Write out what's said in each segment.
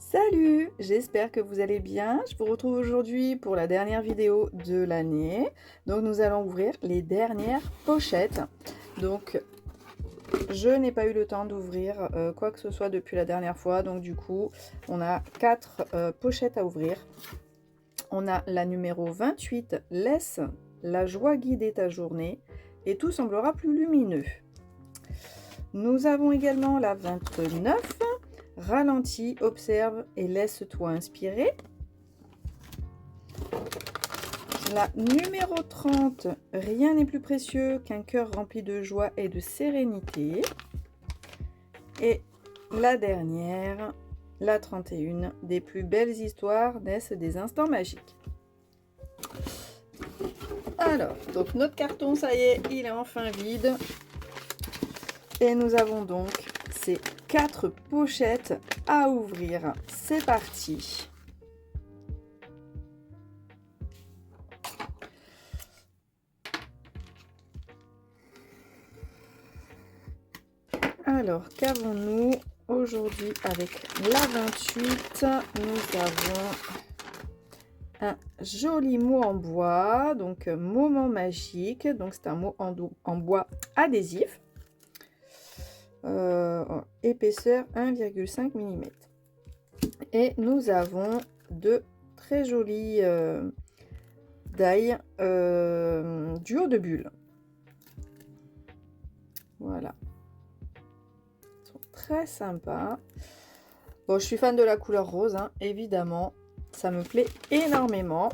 Salut, j'espère que vous allez bien. Je vous retrouve aujourd'hui pour la dernière vidéo de l'année. Donc nous allons ouvrir les dernières pochettes. Donc je n'ai pas eu le temps d'ouvrir quoi que ce soit depuis la dernière fois. Donc du coup, on a 4 pochettes à ouvrir. On a la numéro 28, laisse la joie guider ta journée et tout semblera plus lumineux. Nous avons également la 29. Ralentis, observe et laisse-toi inspirer. La numéro 30, rien n'est plus précieux qu'un cœur rempli de joie et de sérénité. Et la dernière, la 31, des plus belles histoires naissent des instants magiques. Alors, donc notre carton, ça y est, il est enfin vide. Et nous avons donc ces 4 pochettes à ouvrir. C'est parti. Alors, qu'avons-nous aujourd'hui avec la 28? Nous avons un joli mot en bois, donc moment magique. Donc, c'est un mot en bois adhésif. Épaisseur 1,5 mm. Et nous avons deux très jolies die duo de bulles. Voilà. Ils sont très sympas. Bon, je suis fan de la couleur rose, hein, évidemment. Ça me plaît énormément.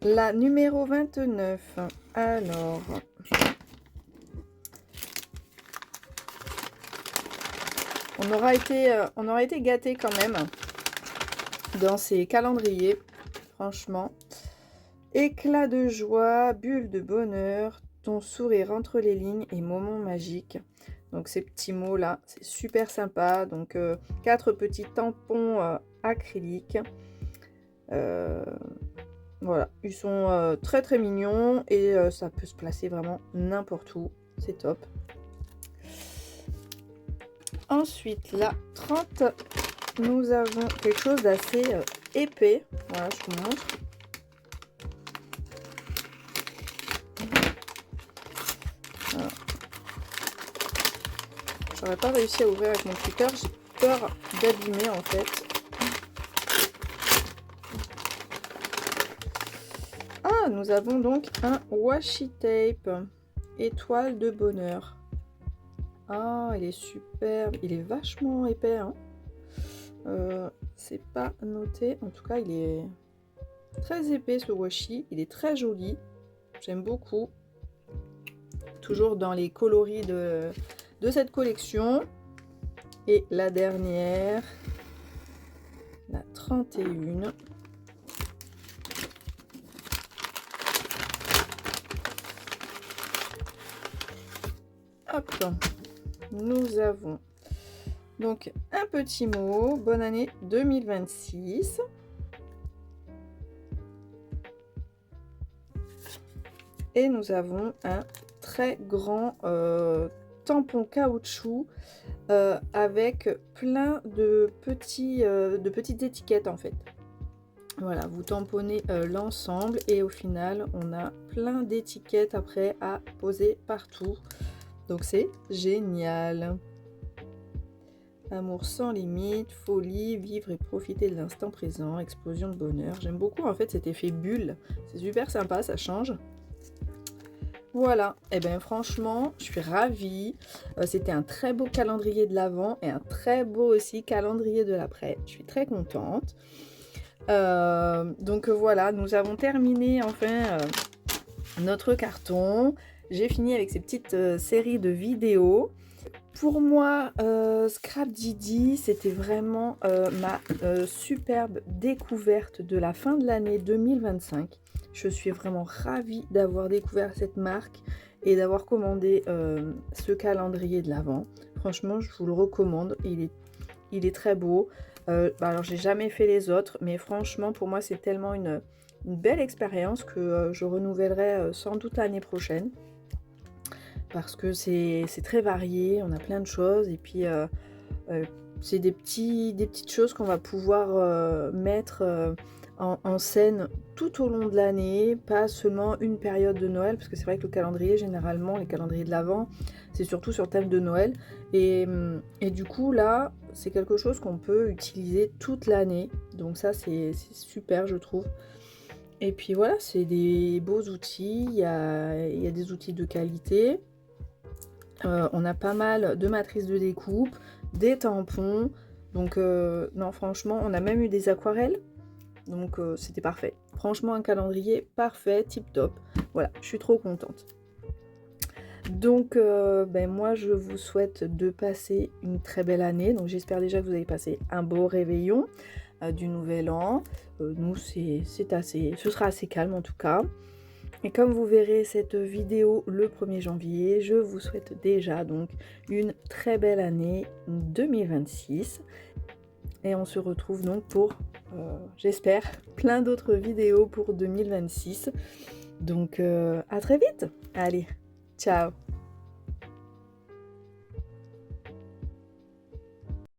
La numéro 29. Alors... On aura été gâtés quand même dans ces calendriers, franchement. Éclat de joie, bulle de bonheur, ton sourire entre les lignes et moment magique. Donc ces petits mots là, c'est super sympa. Donc 4 petits tampons acryliques. Voilà, ils sont très très mignons et ça peut se placer vraiment n'importe où. C'est top. Ensuite, la 30, nous avons quelque chose d'assez épais. Voilà, je vous montre. Voilà. J'aurais pas réussi à ouvrir avec mon cutter, j'ai peur d'abîmer en fait. Ah, nous avons donc un washi tape, étoile de bonheur. Ah, il est superbe, il est vachement épais, hein. C'est pas noté, en tout cas il est très épais ce washi, il est très joli, j'aime beaucoup. Toujours dans les coloris de cette collection. Et la dernière, la 31. Hop, nous avons donc un petit mot, bonne année 2026. Et nous avons un très grand tampon caoutchouc avec plein de petites étiquettes en fait. Voilà, vous tamponnez l'ensemble et au final on a plein d'étiquettes après à poser partout. Donc c'est génial. Amour sans limite, folie, vivre et profiter de l'instant présent, explosion de bonheur. J'aime beaucoup en fait cet effet bulle. C'est super sympa, ça change. Voilà, et bien franchement, je suis ravie. C'était un très beau calendrier de l'Avent et un très beau aussi calendrier de l'après. Je suis très contente. Donc voilà, nous avons terminé enfin notre carton. J'ai fini avec ces petites séries de vidéos. Pour moi, Scrap Didi, c'était vraiment ma superbe découverte de la fin de l'année 2025. Je suis vraiment ravie d'avoir découvert cette marque et d'avoir commandé ce calendrier de l'Avent. Franchement, je vous le recommande. Il est très beau. Alors, j'ai jamais fait les autres, mais franchement, pour moi, c'est tellement une belle expérience que je renouvellerai sans doute l'année prochaine. Parce que c'est très varié, on a plein de choses. Et puis, c'est des petites choses qu'on va pouvoir mettre en scène tout au long de l'année, pas seulement une période de Noël, parce que c'est vrai que le calendrier, généralement, les calendriers de l'Avent, c'est surtout sur thème de Noël. Et du coup, là, c'est quelque chose qu'on peut utiliser toute l'année. Donc ça, c'est super, je trouve. Et puis voilà, c'est des beaux outils, il y a des outils de qualité. On a pas mal de matrices de découpe, des tampons. Donc non, franchement, on a même eu des aquarelles. Donc c'était parfait. Franchement, un calendrier parfait, tip top. Voilà, je suis trop contente. Donc moi, je vous souhaite de passer une très belle année. Donc j'espère déjà que vous avez passé un beau réveillon du Nouvel An. Nous, ce sera assez calme en tout cas. Et comme vous verrez cette vidéo le 1er janvier, je vous souhaite déjà donc une très belle année 2026. Et on se retrouve donc pour, j'espère, plein d'autres vidéos pour 2026. Donc à très vite. Allez, ciao.